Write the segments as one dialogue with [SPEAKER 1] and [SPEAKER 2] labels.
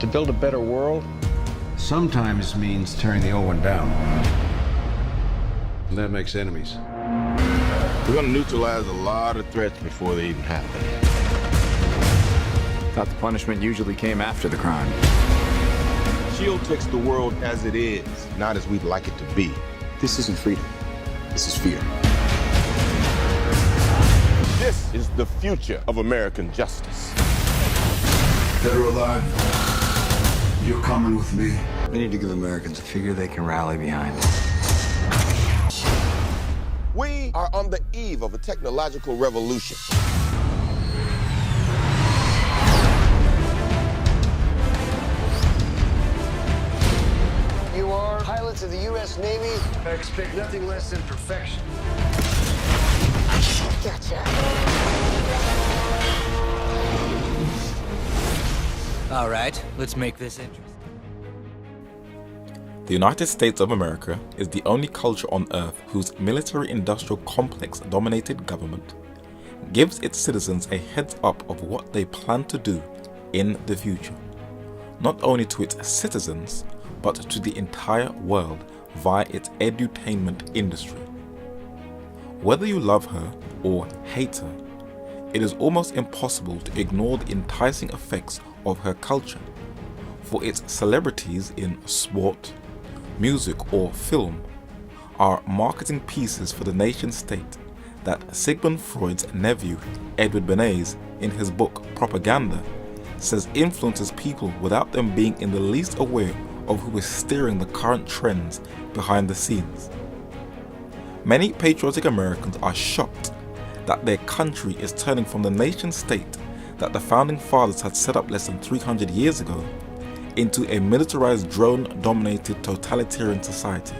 [SPEAKER 1] To build a better world
[SPEAKER 2] sometimes means tearing the old one down. And that makes enemies.
[SPEAKER 3] We're gonna neutralize a lot of threats before they even happen.
[SPEAKER 4] Thought the punishment usually came after the crime.
[SPEAKER 3] SHIELD takes the world as it is, not as we'd like it to be.
[SPEAKER 4] This isn't freedom. This is fear.
[SPEAKER 3] This is the future of American justice.
[SPEAKER 5] Dead or alive, you're coming with me.
[SPEAKER 4] We need to give Americans a figure they can rally behind.
[SPEAKER 3] We are on the eve of a technological revolution.
[SPEAKER 6] You are pilots of the U.S. Navy.
[SPEAKER 5] I expect nothing less than perfection.
[SPEAKER 6] Gotcha.
[SPEAKER 7] All right, let's make this interesting.
[SPEAKER 8] The United States of America is the only culture on Earth whose military-industrial complex-dominated government gives its citizens a heads up of what they plan to do in the future, not only to its citizens, but to the entire world via its edutainment industry. Whether you love her or hate her, it is almost impossible to ignore the enticing effects of her culture, for its celebrities in sport, music or film are marketing pieces for the nation state that Sigmund Freud's nephew Edward Bernays, in his book Propaganda, says influences people without them being in the least aware of who is steering the current trends behind the scenes. Many patriotic Americans are shocked that their country is turning from the nation state that the founding fathers had set up less than 300 years ago into a militarized drone-dominated totalitarian society.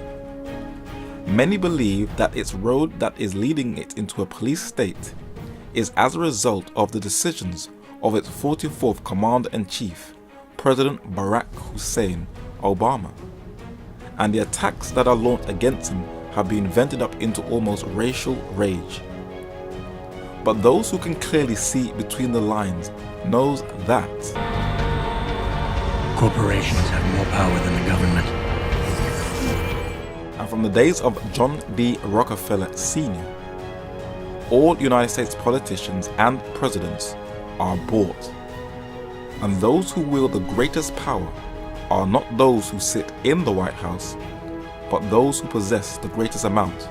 [SPEAKER 8] Many believe that its road that is leading it into a police state is as a result of the decisions of its 44th Commander-in-Chief, President Barack Hussein Obama, and the attacks that are launched against him have been vented up into almost racial rage. But those who can clearly see between the lines knows that
[SPEAKER 9] corporations have more power than the government.
[SPEAKER 8] And from the days of John D. Rockefeller Sr., all United States politicians and presidents are bought. And those who wield the greatest power are not those who sit in the White House, but those who possess the greatest amount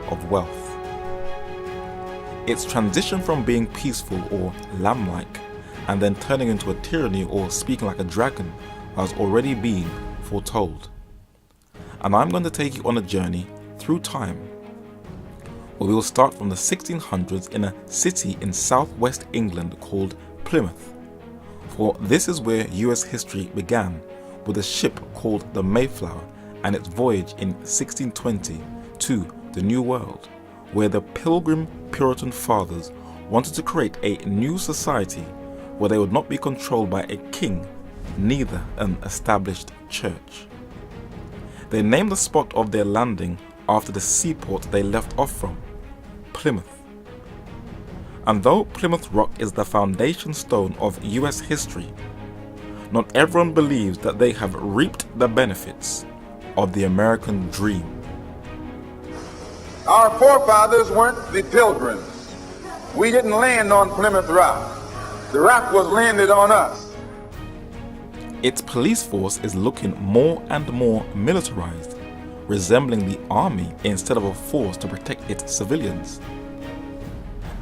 [SPEAKER 8] of wealth. Its transition from being peaceful or lamb-like and then turning into a tyranny or speaking like a dragon has already been foretold. And I'm going to take you on a journey through time, where we will start from the 1600s in a city in southwest England called Plymouth. For this is where US history began, with a ship called the Mayflower and its voyage in 1620 to the New World, where the Pilgrim Puritan Fathers wanted to create a new society where they would not be controlled by a king, neither an established church. They named the spot of their landing after the seaport they left off from, Plymouth. And though Plymouth Rock is the foundation stone of US history, not everyone believes that they have reaped the benefits of the American dream.
[SPEAKER 10] Our forefathers weren't the Pilgrims. We didn't land on Plymouth Rock. The rock was landed on us.
[SPEAKER 8] Its police force is looking more and more militarized, resembling the army instead of a force to protect its civilians.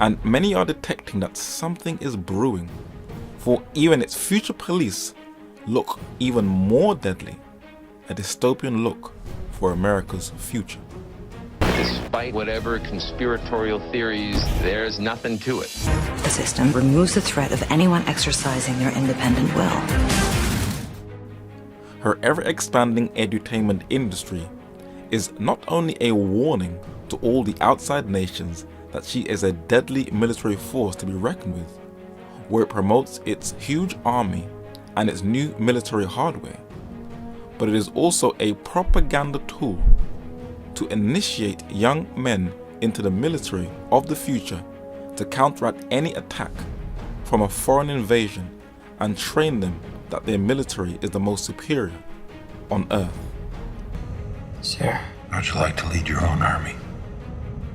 [SPEAKER 8] And many are detecting that something is brewing, for even its future police look even more deadly, a dystopian look for America's future.
[SPEAKER 11] Despite whatever conspiratorial theories, there's nothing to it.
[SPEAKER 12] The system removes the threat of anyone exercising their independent will.
[SPEAKER 8] Her ever-expanding edutainment industry is not only a warning to all the outside nations that she is a deadly military force to be reckoned with, where it promotes its huge army and its new military hardware, but it is also a propaganda tool to initiate young men into the military of the future to counteract any attack from a foreign invasion and train them that their military is the most superior on Earth.
[SPEAKER 9] Sir,
[SPEAKER 5] How'd you like to lead your own army?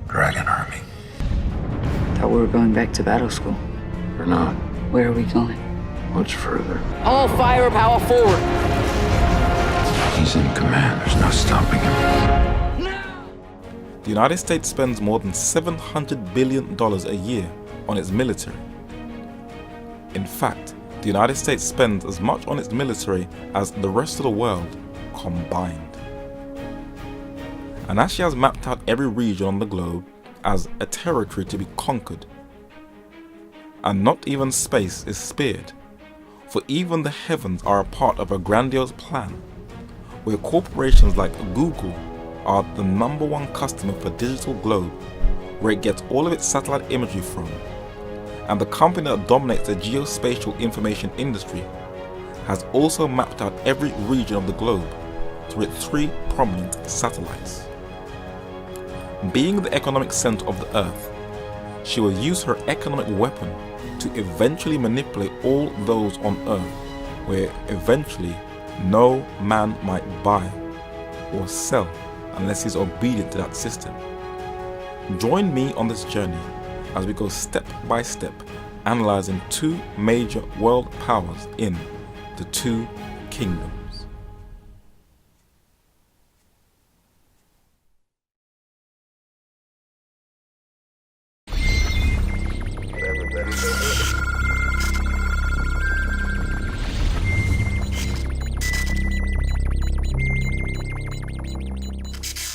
[SPEAKER 5] Dragon army.
[SPEAKER 12] Thought we were going back to battle school.
[SPEAKER 5] Or not?
[SPEAKER 12] Where are we going?
[SPEAKER 5] Much further.
[SPEAKER 7] All firepower forward!
[SPEAKER 5] He's in command. There's no stopping him.
[SPEAKER 8] The United States spends more than $700 billion a year on its military. In fact, the United States spends as much on its military as the rest of the world combined. And as she has mapped out every region on the globe as a territory to be conquered, and not even space is spared, for even the heavens are a part of a grandiose plan, where corporations like Google are the #1 customer for Digital Globe, where it gets all of its satellite imagery from, and the company that dominates the geospatial information industry has also mapped out every region of the globe through its 3 prominent satellites. Being the economic center of the Earth, she will use her economic weapon to eventually manipulate all those on Earth, where eventually no man might buy or sell unless he's obedient to that system. Join me on this journey as we go step by step, analyzing 2 major world powers in the 2 kingdoms.